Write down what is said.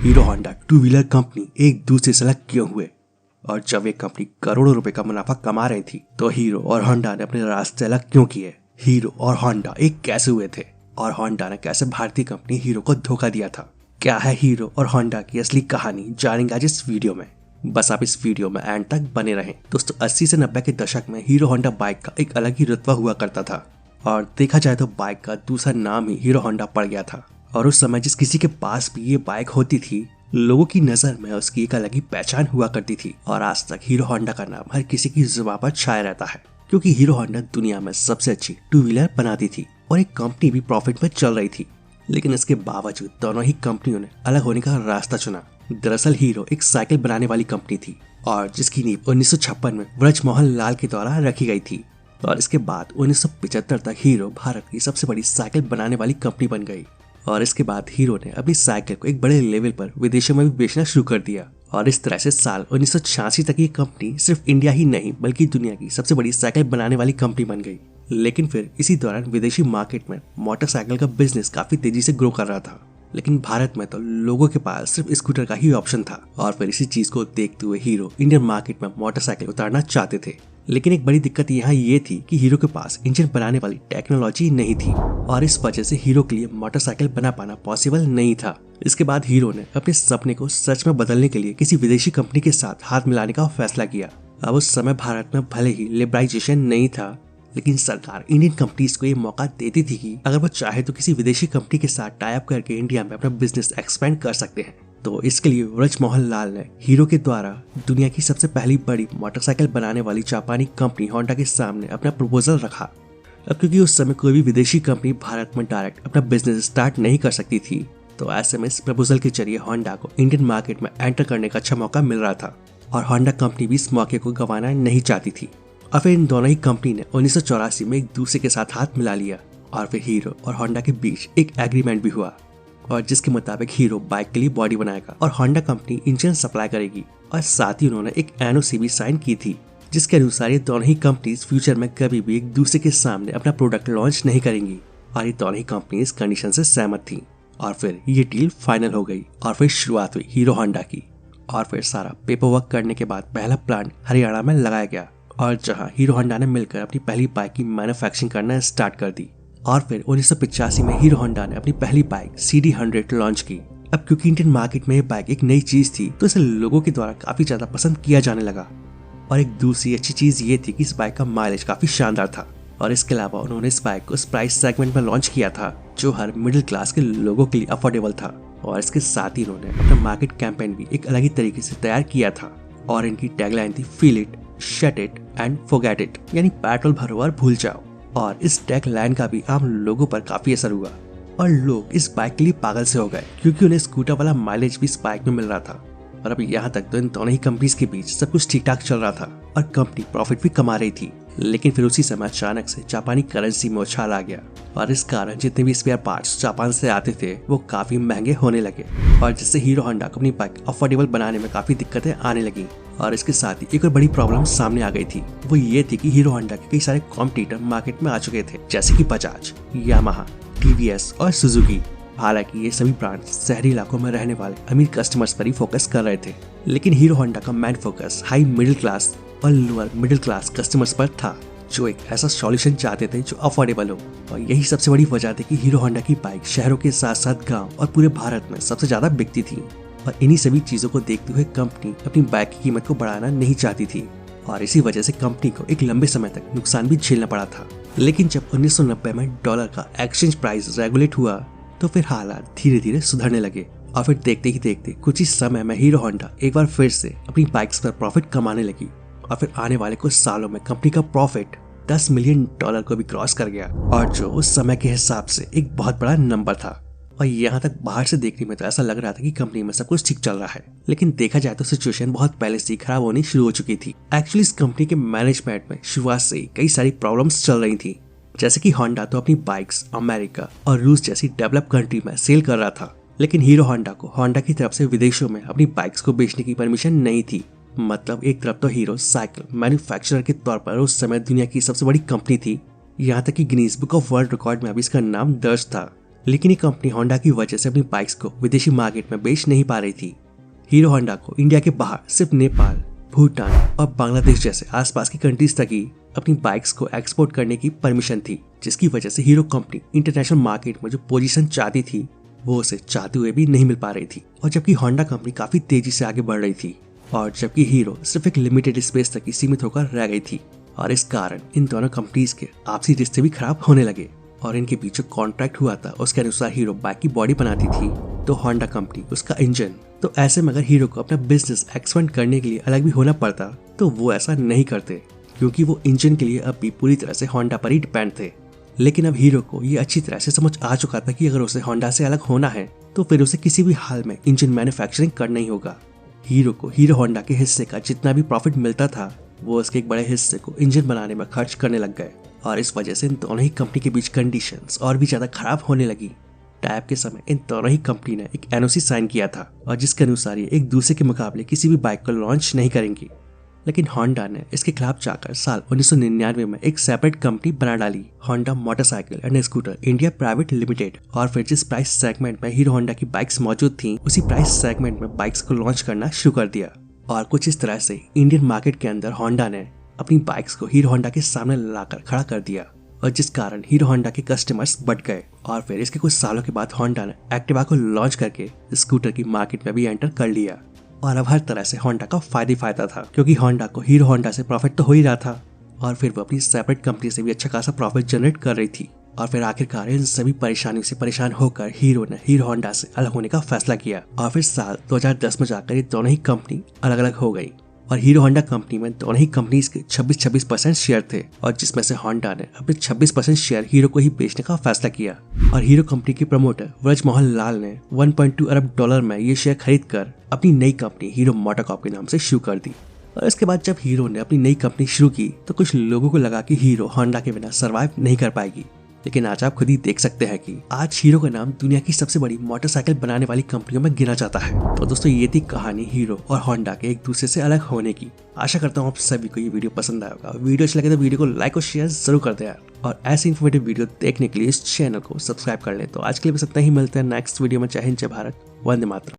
Hero Honda two wheeler company एक दूसरे से अलग क्यों हुए, और जब एक कंपनी करोड़ों रुपए का मुनाफा कमा रही थी तो हीरो और होंडा ने अपने रास्ते अलग क्यों किए। हीरो और होंडा एक कैसे हुए थे, और होंडा ने कैसे भारतीय कंपनी हीरो को धोखा दिया था। क्या है हीरो और होंडा की असली कहानी, जानेंगे आज इस वीडियो में। बस आप इस वीडियो में एंड तक बने रहें। दोस्तों 80 से 90 के दशक में हीरो होंडा बाइक का एक अलग ही रुतबा हुआ करता था, और देखा जाए तो बाइक का दूसरा नाम ही हीरो होंडा पड़ गया था। और उस समय जिस किसी के पास भी ये बाइक होती थी, लोगों की नजर में उसकी एक अलग ही पहचान हुआ करती थी। और आज तक हीरो होंडा का नाम हर किसी की जुबान पर छाया रहता है, क्योंकि हीरो होंडा दुनिया में सबसे अच्छी टू व्हीलर बनाती थी और एक कंपनी भी प्रॉफिट में चल रही थी। लेकिन इसके बावजूद दोनों ही कंपनियों ने अलग होने का रास्ता चुना। दरअसल हीरो एक साइकिल बनाने वाली कंपनी थी, और जिसकी नींव 1956 में ब्रजमोहन लाल के द्वारा रखी गई थी। और इसके बाद 1975 तक हीरो भारत की सबसे बड़ी साइकिल बनाने वाली कंपनी बन गई। और इसके बाद हीरो ने अपनी साइकिल को एक बड़े लेवल पर विदेशों में भी बेचना शुरू कर दिया। और इस तरह से साल 1986 तक ये कंपनी सिर्फ इंडिया ही नहीं बल्कि दुनिया की सबसे बड़ी साइकिल बनाने वाली कंपनी बन गई। लेकिन फिर इसी दौरान विदेशी मार्केट में मोटरसाइकिल का बिजनेस काफी तेजी से ग्रो कर रहा था, लेकिन भारत में तो लोगों के पास सिर्फ स्कूटर का ही ऑप्शन था। और फिर इसी चीज को देखते हुए हीरो इंडियन मार्केट में मोटरसाइकिल उतारना चाहते थे। लेकिन एक बड़ी दिक्कत यहाँ ये थी कि हीरो के पास इंजन बनाने वाली टेक्नोलॉजी नहीं थी, और इस वजह से हीरो के लिए मोटरसाइकिल बना पाना पॉसिबल नहीं था। इसके बाद हीरो ने अपने सपने को सच में बदलने के लिए किसी विदेशी कंपनी के साथ हाथ मिलाने का फैसला किया। अब उस समय भारत में भले ही लिबरलाइजेशन नहीं था, लेकिन सरकार इंडियन कंपनीज को ये मौका देती थी कि अगर वो चाहे तो किसी विदेशी कंपनी के साथ टाई अप करके इंडिया में अपना बिजनेस एक्सपेंड कर सकते हैं। तो इसके लिए ब्रजमोहन लाल ने हीरो के द्वारा दुनिया की सबसे पहली बड़ी मोटरसाइकिल बनाने वाली जापानी कंपनी होंडा के सामने अपना प्रपोजल रखा। अब क्योंकि उस समय कोई भी विदेशी कंपनी भारत में डायरेक्ट अपना बिजनेस स्टार्ट नहीं कर सकती थी, तो ऐसे में इस प्रपोजल के जरिए होंडा को इंडियन मार्केट में एंटर करने का अच्छा मौका मिल रहा था, और होंडा कंपनी भी इस मौके को गंवाना नहीं चाहती थी। और फिर इन दोनों ही कंपनी ने 1984 में एक दूसरे के साथ हाथ मिला लिया, और फिर हीरो और होंडा के बीच एक एग्रीमेंट भी हुआ, और जिसके मुताबिक हीरो बाइक के लिए बॉडी बनाएगा और होंडा कंपनी इंजन सप्लाई करेगी। और साथ ही उन्होंने एक एनओसी भी साइन की थी, जिसके अनुसार ये दोनों ही कंपनीज फ्यूचर में कभी भी एक दूसरे के सामने अपना प्रोडक्ट लॉन्च नहीं करेंगी। और ये दोनों ही कंपनी इस कंडीशन से सहमत थी, और फिर ये डील फाइनल हो गई। और फिर शुरुआत हुई हीरो होंडा की। और फिर सारा पेपर वर्क करने के बाद पहला प्लांट हरियाणा में लगाया गया, और जहां हीरो होंडा ने मिलकर अपनी पहली बाइक की मैन्युफैक्चरिंग करना स्टार्ट कर दी। और फिर 1985 में हीरो होंडा ने अपनी पहली बाइक CD100 लॉन्च की। अब क्योंकि इंडियन मार्केट में ये बाइक एक नई चीज थी, तो इसे लोगों के द्वारा काफी ज्यादा पसंद किया जाने लगा। और एक दूसरी अच्छी चीज ये थी कि इस बाइक का माइलेज काफी शानदार था। और इसके अलावा उन्होंने इस बाइक को उस प्राइस सेगमेंट में लॉन्च किया था जो हर मिडिल क्लास के लोगों के लिए अफोर्डेबल था। और इसके साथ ही उन्होंने अपना मार्केट कैंपेन भी एक अलग ही तरीके से तैयार किया था, और इनकी टैगलाइन थी feel it, shut it and forget it, यानी पेट्रोल भरो और भूल जाओ। और इस टैग लाइन का भी आम लोगों पर काफी असर हुआ, और लोग इस बाइक के लिए पागल से हो गए, क्योंकि उन्हें स्कूटर वाला माइलेज भी इस बाइक में मिल रहा था। और अब यहाँ तक तो इन दोनों ही कंपनीज के बीच सब कुछ ठीक ठाक चल रहा था, और कंपनी प्रॉफिट भी कमा रही थी। लेकिन फिर उसी समय अचानक से जापानी करेंसी में उछाल आ गया, और इस कारण जितने भी स्पेयर पार्ट्स जापान से आते थे वो काफी महंगे होने लगे, और जिससे हीरो होंडा को अपनी बाइक अफोर्डेबल बनाने में काफी दिक्कतें आने लगी। और इसके साथ ही एक और बड़ी प्रॉब्लम सामने आ गई थी, वो ये थी कि हीरो होंडा के कई सारे कॉम्पिटिटर मार्केट में आ चुके थे, जैसे कि बजाज, यामाहा, TVS और सुजुकी। हालांकि ये सभी ब्रांड शहरी इलाकों में रहने वाले अमीर कस्टमर्स पर ही फोकस कर रहे थे, लेकिन हीरो होंडा का main focus high middle class और लोअर मिडिल क्लास कस्टमर्स पर था, जो एक ऐसा सॉल्यूशन चाहते थे जो अफोर्डेबल हो। और यही सबसे बड़ी वजह थी कि हीरो होंडा की बाइक शहरों के साथ साथ गाँव और पूरे भारत में सबसे ज्यादा बिकती थी। और इन्हीं सभी चीजों को देखते हुए कंपनी अपनी बाइक की कीमत को बढ़ाना नहीं चाहती थी, और इसी वजह से कंपनी को एक लंबे समय तक नुकसान भी झेलना पड़ा था। लेकिन जब 1990 में डॉलर का एक्सचेंज प्राइस रेगुलेट हुआ, तो फिर हालात धीरे धीरे सुधरने लगे। और फिर देखते ही देखते कुछ ही समय में हीरो होंडा एक बार फिर से अपनी बाइक्स पर प्रॉफिट कमाने लगी, और फिर आने वाले कुछ सालों में कंपनी का प्रॉफिट $10 मिलियन को भी क्रॉस कर गया, और जो उस समय के हिसाब से एक बहुत बड़ा नंबर था। और यहाँ तक बाहर से देखने में तो ऐसा लग रहा था कि कंपनी में सब कुछ ठीक चल रहा है, लेकिन देखा जाए तो सिचुएशन बहुत पहले से ही खराब होनी शुरू हो चुकी थी। एक्चुअली इस कंपनी के मैनेजमेंट में शुरुआत से ही कई सारी प्रॉब्लम्स चल रही थी, जैसे कि होंडा तो अपनी बाइक्स अमेरिका और रूस जैसी डेवलप कंट्री में सेल कर रहा था, लेकिन हीरो होंडा को होंडा की तरफ से विदेशों में अपनी बाइक्स को बेचने की परमिशन नहीं थी। मतलब एक तरफ तो हीरो साइकिल मैन्युफैक्चरर के तौर पर उस समय दुनिया की सबसे बड़ी कंपनी थी, यहाँ तक कि Guinness book of world record में भी इसका नाम दर्ज था, लेकिन ये कंपनी होंडा की वजह से अपनी बाइक्स को विदेशी मार्केट में बेच नहीं पा रही थी। हीरो होंडा को इंडिया के बाहर सिर्फ नेपाल, भूटान और बांग्लादेश जैसे आसपास की कंट्रीज तक ही अपनी बाइक्स को एक्सपोर्ट करने की परमिशन थी, जिसकी वजह से हीरो कंपनी इंटरनेशनल मार्केट में जो पोजीशन चाहती थी वो उसे चाहते हुए भी नहीं मिल पा रही थी। और जबकि होंडा कंपनी काफी तेजी से आगे बढ़ रही थी और जबकि हीरो सिर्फ एक लिमिटेड स्पेस तक ही सीमित होकर रह गई थी, और इस कारण इन दोनों कंपनीज के आपसी रिश्ते भी खराब होने लगे। और इनके बीच जो कॉन्ट्रैक्ट हुआ था उसके अनुसार हीरो बाइक की बॉडी बनाती थी तो होंडा कंपनी उसका इंजन। तो ऐसे में अगर हीरो को अपना बिजनेस एक्सपेंड करने के लिए अलग भी होना पड़ता तो वो ऐसा नहीं करते, क्योंकि वो इंजन के लिए अब भी पूरी तरह से होंडा पर ही डिपेंड थे। लेकिन अब हीरो को ये अच्छी तरह से समझ आ चुका था कि अगर उसे होंडा से अलग होना है तो फिर उसे किसी भी हाल में इंजन मैन्युफैक्चरिंग करना ही होगा। हीरो को हीरो होंडा के हिस्से का जितना भी प्रॉफिट मिलता था वो उसके एक बड़े हिस्से को इंजन बनाने में खर्च करने लग गए, और इस वजह से इन दोनों ही कंपनी के बीच कंडीशंस और भी ज्यादा खराब होने लगी। टाइप के समय इन दोनों ही कंपनी ने एक एनओसी साइन किया था और जिसके अनुसार ये एक दूसरे के मुकाबले किसी भी बाइक को लॉन्च नहीं करेंगी। लेकिन होंडा ने इसके खिलाफ जाकर साल 1999 में एक सेपरेट कंपनी बना डाली, Honda motorcycle and scooter India private limited. और फिर जिस प्राइस सेगमेंट में हीरो होंडा की बाइक्स मौजूद थी उसी प्राइस सेगमेंट में बाइक्स को लॉन्च करना शुरू कर दिया। और कुछ इस तरह से इंडियन मार्केट के अंदर होंडा ने अपनी बाइक्स को हीरो होंडा के सामने लाकर खड़ा कर दिया, और जिस कारण हीरो होंडा के कस्टमर्स बढ़ गए। और फिर इसके कुछ सालों के बाद होंडा ने एक्टिवा को लॉन्च करके स्कूटर की मार्केट में भी एंटर कर लिया। और अब हर तरह से होंडा का फायदा था, क्योंकि होंडा को हीरो होंडा से प्रॉफिट तो हो ही रहा था और फिर वो अपनी सेपरेट कंपनी से भी अच्छा खासा प्रॉफिट जनरेट कर रही थी। और फिर आखिरकार इन सभी परेशानियों से परेशान होकर हीरो ने हीरो होंडा से अलग होने का फैसला किया। और फिर साल 2010 में जाकर ये दोनों ही कंपनी अलग अलग हो गई और हीरो होंडा कंपनी में दोनों ही कंपनीज के 26% शेयर थे, और जिसमें से होंडा ने अपने 26% शेयर हीरो को ही बेचने का फैसला किया। और हीरो कंपनी के प्रमोटर व्रजमोहन लाल ने 1.2 अरब डॉलर में ये शेयर खरीद कर अपनी नई कंपनी हीरो मोटोकॉर्प के नाम से शुरू कर दी। और इसके बाद जब हीरो ने अपनी नई कंपनी शुरू की तो कुछ लोगों को लगा कि हीरो होंडा के बिना सरवाइव नहीं कर पाएगी, लेकिन आज आप खुद ही देख सकते हैं कि आज हीरो का नाम दुनिया की सबसे बड़ी मोटरसाइकिल बनाने वाली कंपनियों में गिना जाता है। तो दोस्तों ये थी कहानी हीरो और होंडा के एक दूसरे से अलग होने की। आशा करता हूँ आप सभी को ये वीडियो पसंद आया होगा। वीडियो अच्छा लगे तो वीडियो को लाइक और शेयर जरूर कर दे यार, और ऐसे इन्फॉर्मेटिव वीडियो देखने के लिए इस चैनल को सब्सक्राइब कर ले। तो आज के लिए बस इतना ही, मिलते हैं नेक्स्ट वीडियो में। जय हिंद, जय भारत, वंदे मातरम।